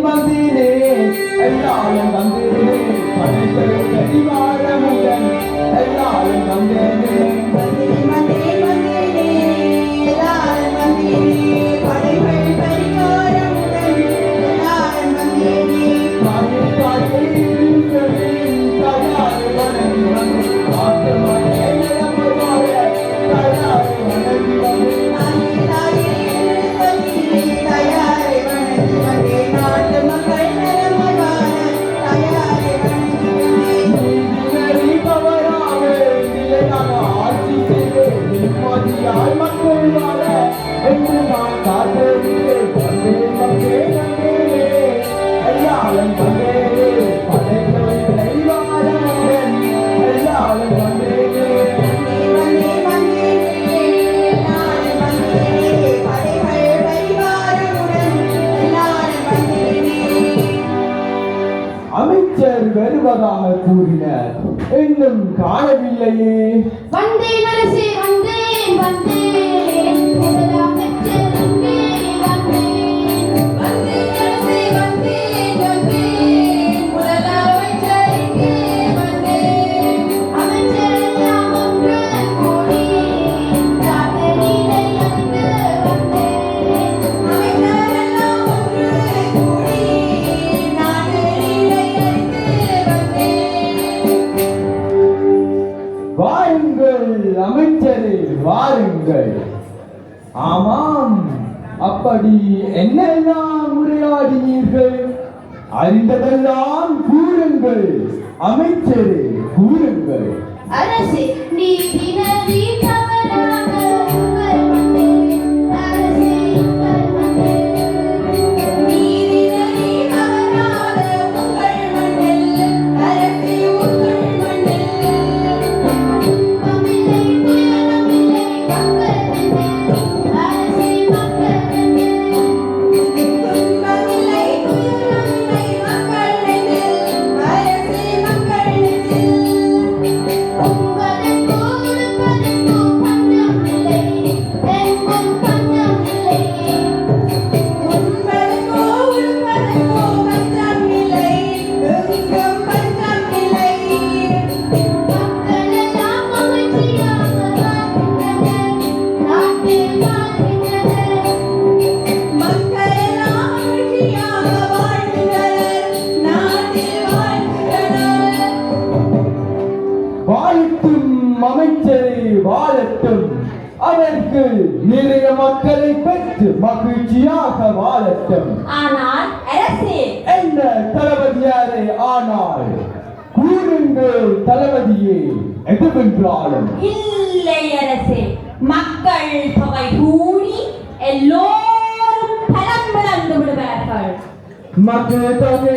வந்தேனே எல்லாரும் வந்தேனே படைத்தல் கரிவாழமுடன் எல்லாரும் வந்தேனே எல்லாரும் வந்தேனே படைத்தல் கரிவாழமுடன் எல்லாரும் வந்தேனே காயே காயே தயார் வணங்கி வந்து ஆத்மாவே நமவாழ தயார் வணங்கி வந்து அமைச்சர் வருவதாக கூறினார், இன்னும் காணவில்லையே. வந்தேன் அரசே, வந்தேன் வந்தேன் முதலமைச்சர் வந்தேன் வந்தேன் வந்தேன் அரசே, வந்தேன் வந்தேன் முதலமைச்சர் இங்கே வந்தேன். அமைச்சர் எல்லாம் ஒன்று கூடி ராத்திரியிலே வந்து வந்தேன். அமைச்சர் எல்லாம் ஒன்று கூடி ராத்திரியிலே வாருங்கள் அமைச்சரே, வாருங்கள். ஆமாம், அப்படி என்னெல்லாம் உரையாடினீர்கள்? அறிந்ததெல்லாம் கூறுங்கள் அமைச்சரே, கூறுங்கள். அரசே, நீ தினதி தவறாக உங்கள் மண்ணில் அரசே உங்கள் மண்ணில் நீ தினதி தவறாக உங்கள் மண்ணில் அரசே உங்கள் மண்ணில் தமிழை துயரமில்லை மக்கள் மண்ணில் அரசே மக்கள் மண்ணில் துன்பமில்லை துயரமில்லை மக்கள் நெஞ்சில் அரசே மக்கள் நெஞ்சில் உங்களுக்கு கொடுப்பது நாடுகள் நிறைய மக்களை பெற்று மகிழ்ச்சியாக வாழட்டும். ஆனால் அரசே, என்ன தளபதியாரே, ஆனால் கூறுங்கள் தளபதியே, எதுவென்றாலும். இல்லை அரசே, மக்கள் தொகை கூடி எல்லோரும் பலம் இழந்து விடுவார்கள். மக்கள் தொகை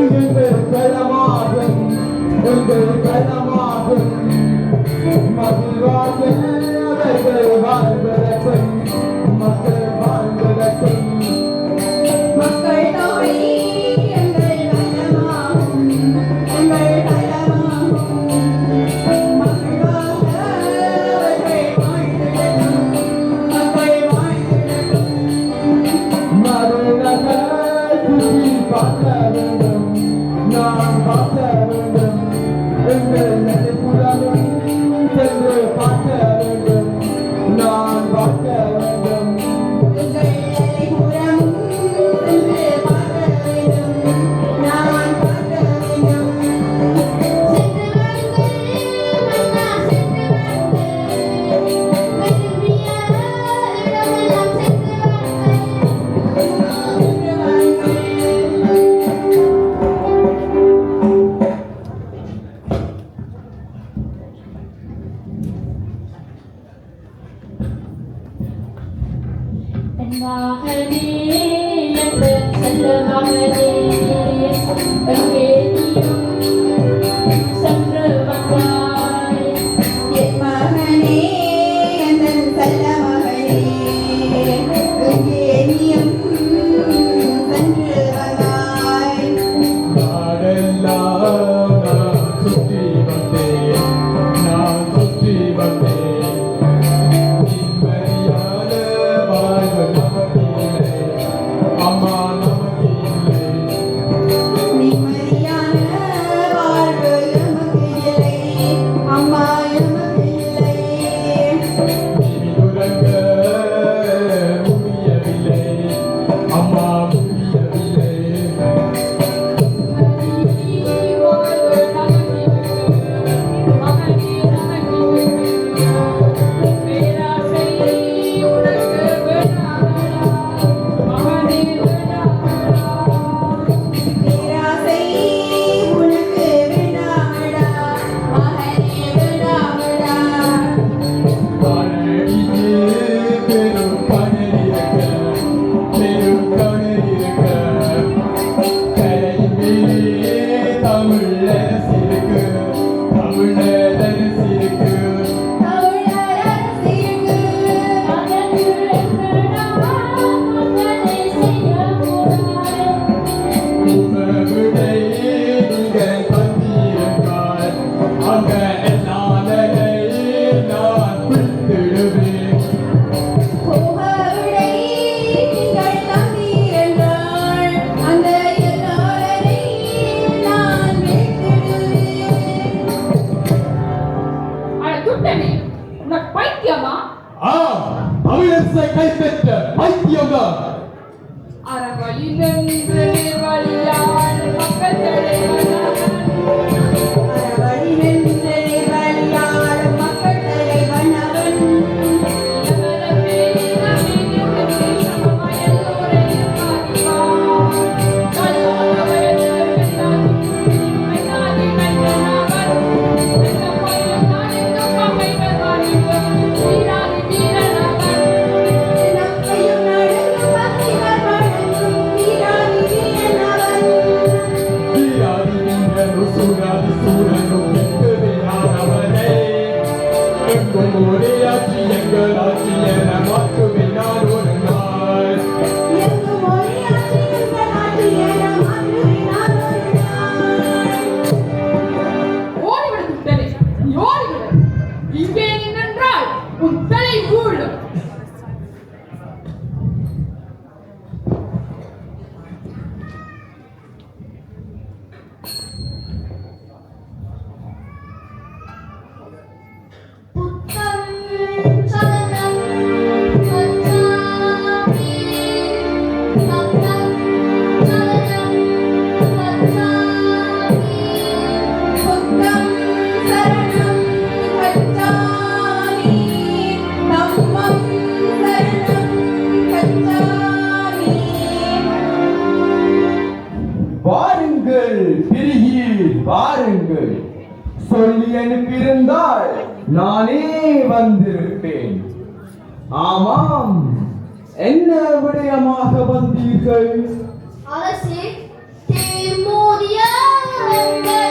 எங்கள் பலமாகும், எங்கள் பலமாகும். மகிழ்வாக அவர்கள் வாழ்வதற்கும், மக்கள் வாழ்வதற்கும். மக்கள் தொகை எங்கள் பலமாகும், எங்கள் பலமாகும். மகிழ்வாக அவர்கள் வாழ்ந்திடட்டும், மக்கள் வாழ்ந்திடட்டும். மறுநகர் சுற்றி பார்க்க வேண்டும், நாம் பார்க்க வேண்டும். எங்கள் நினைப்புலகம் சென்று பார்க்க வேண்டும், நான் பார்க்க வேண்டும். எங்கள் எல்லைப்புறம் சென்று பார்க்க வேண்டும், நான் பார்க்க வேண்டும். சென்று வாருங்கள் மன்னா, சென்று வாருங்கள். விரும்பிய இடமெல்லாம் சென்று வாருங்கள். என் மகனே, என் செல்ல மகனே, எங்கே நீயும் சென்று வந்தாய்? என் மகனே, என் செல்ல மகனே, எங்கே நீயும் சென்று வந்தாய்? நாடெல்லாம் நான் சுற்றி வந்தேன், நான் சுற்றி வந்தேன். நிம்மதியான வாழ்வு நமக்கில்லை, அம்மா நமக்கில்லை. நிம்மதியான வாழ்வு எமக்கு இல்லை, அம்மா எமக்கு இல்லை. உறங்க முடியவில்லை, அம்மா முடியவில்லை. பேராசை உனக்கு வேண்டாமடா, மகனே வேண்டாமடா. காணடியே பெரும் கடல் இருக்க, பெரும் கடல் இருக்க. கரையிலே தமிழ் அரசு இருக்கு, தமிழர் அரசு இருக்கு. தமிழர் அரசிற்கு மகனுக்கு என்னடா, மகனை செய்ய போறாய்? உறவுகளை நீங்கள் தந்திருந்தால், அங்க எல்லாரை நான் விட்டுடுவேன். கோபவிடை நீங்கள் தம்பி என்றால், அந்த எல்லாரை நான் விட்டுடுவேன். அட துட்டனே, உனக்கு பைத்தியமா? தமிழரசை கைப்பற்ற பைத்தியம்தான். அறவழி நின்று வழியாள் மக்கள் தலைவனாக அறவழி நின்று வழியாடும் மக்கள் தலைவன் அவன். நப்பையும் நடுங்கும் பகைவர் வணங்கும் வீராதி வீரன் அவன். வீராதி வீரனும் சூராதி சூரனும் வெட்டுவினானவனே. எங்கும் ஒரே ஆட்சி எங்கள் ஆட்சி என மாற்றுவேன் நான் ஒரு நாள். எங்கும் ஒரே ஆட்சி எங்கள் ஆட்சி என மாற்றுவினார் ஒரு நாள். ஓடிவிடு துட்டனே, நீ ஓடிவிடு. இங்கே நின்றால் உன் தலை ஊழும். புத்தம் வாருங்கள். சொல்லி அனுப்பியிருந்தால் நானே வந்திருப்பேன். ஆமாம், என்ன விடயமாக வந்தீர்கள்? அரசே, தேர்மோதிய எங்கள்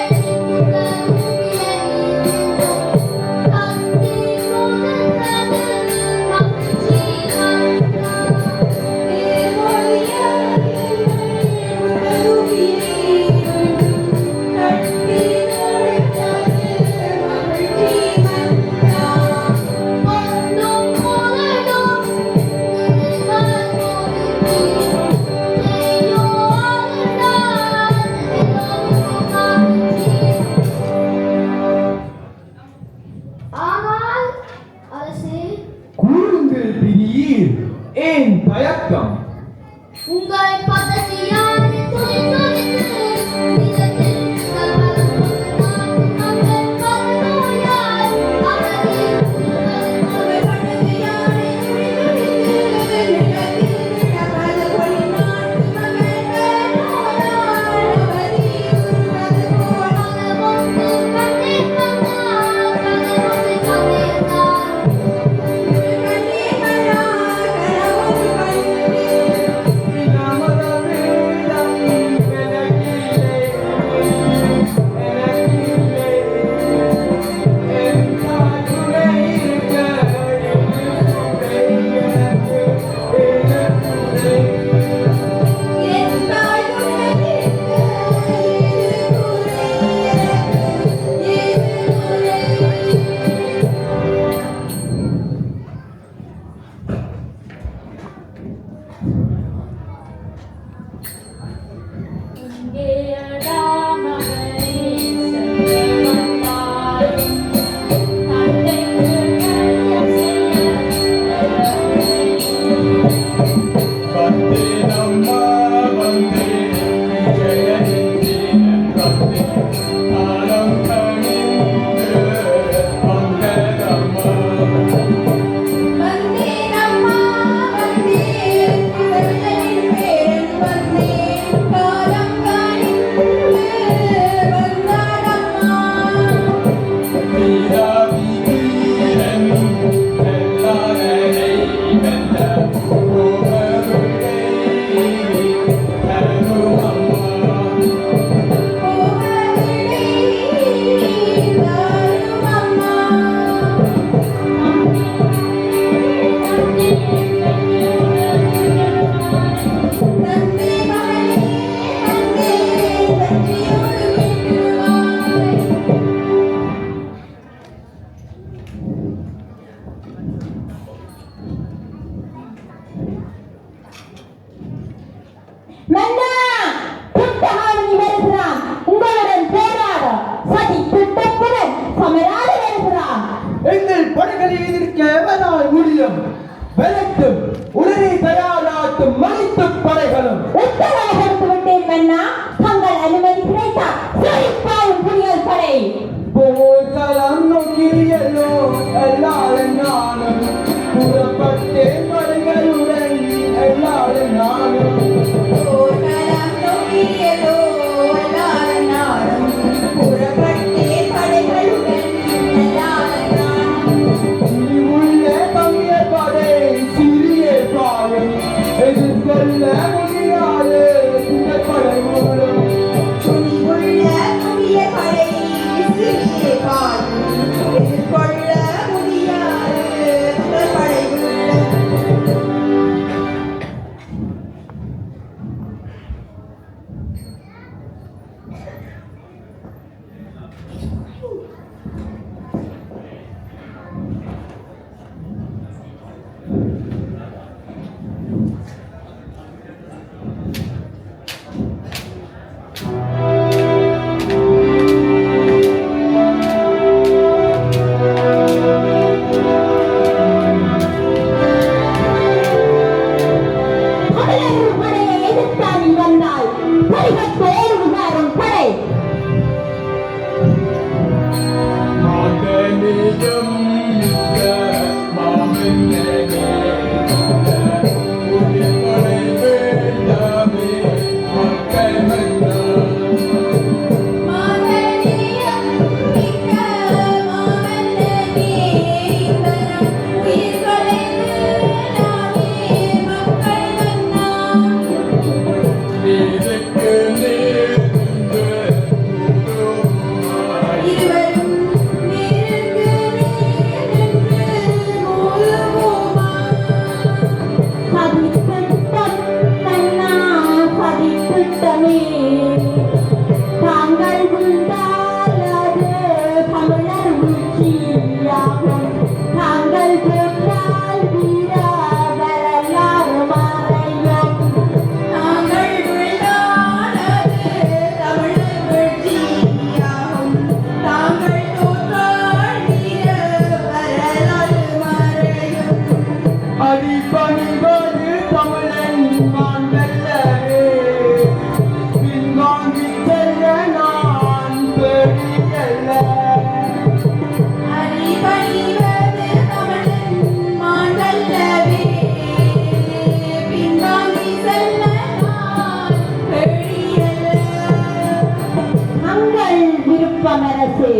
வேண்டாம் அரசே.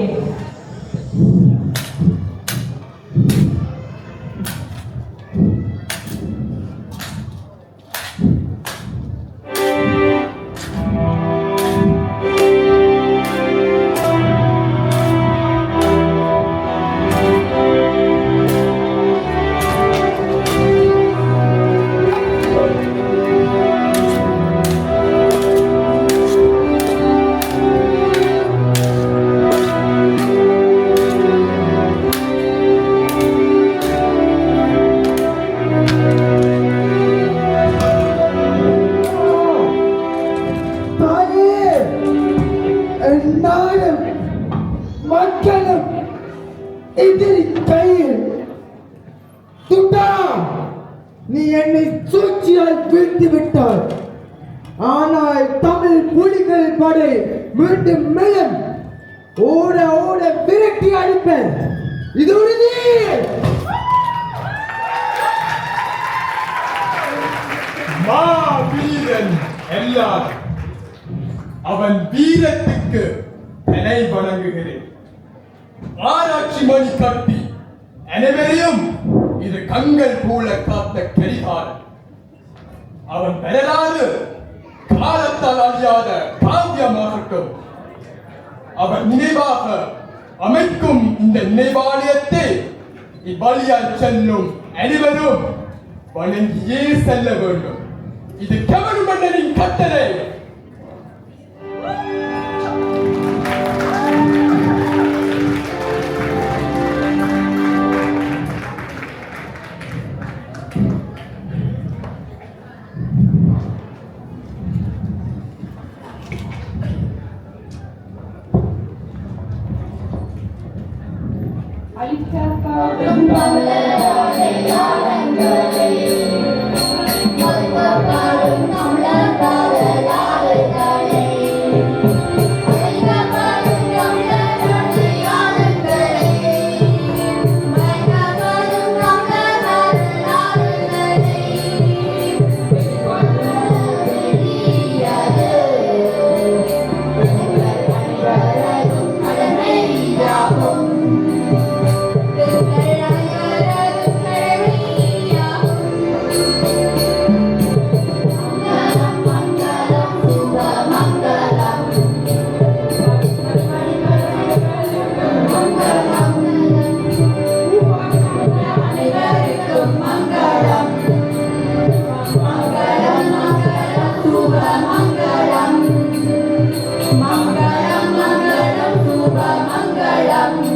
நாடும் மக்களும் எதிரி கையில் துட்டா, நீ என்னை சூழ்ச்சியால் வீழ்த்தி விட்டாய். ஆனால் தமிழ் புலிகள் படை மீண்டும் மேலும் ஓட ஓட விரட்டி அடிப்பேன். இது உறுதி. மாவீரன் எல்லாரும் அவன் வீரத்துக்கு தலை வணங்குகிறேன். ஆராய்ச்சி மணி கட்டி அனைவரையும் இது கண்கள் போல காத்த கரிகாரன். அவன் வரலாறு காலத்தால் அழியாத காவியமாகட்டும். அவன் நினைவாக அமைக்கும் இந்த நினைவாலயத்தை இவ்வழியால் செல்லும் அனைவரும் வணங்கியே செல்ல வேண்டும். இது கவரு மன்னனின் கட்டளை. அழிக்கப்படும் தமிழராலே யாழங்களே, ஒதுக்கப்படும் தமிழர் பாடலாளர்களே, அழிக்கப்படும் தமிழராலே யாழங்களே, மறைக்கப்படும் தமிழர் பாடலாளர்களே, வெளியது எங்கள் அனைவரதும் கடமையாகும். மங்களம்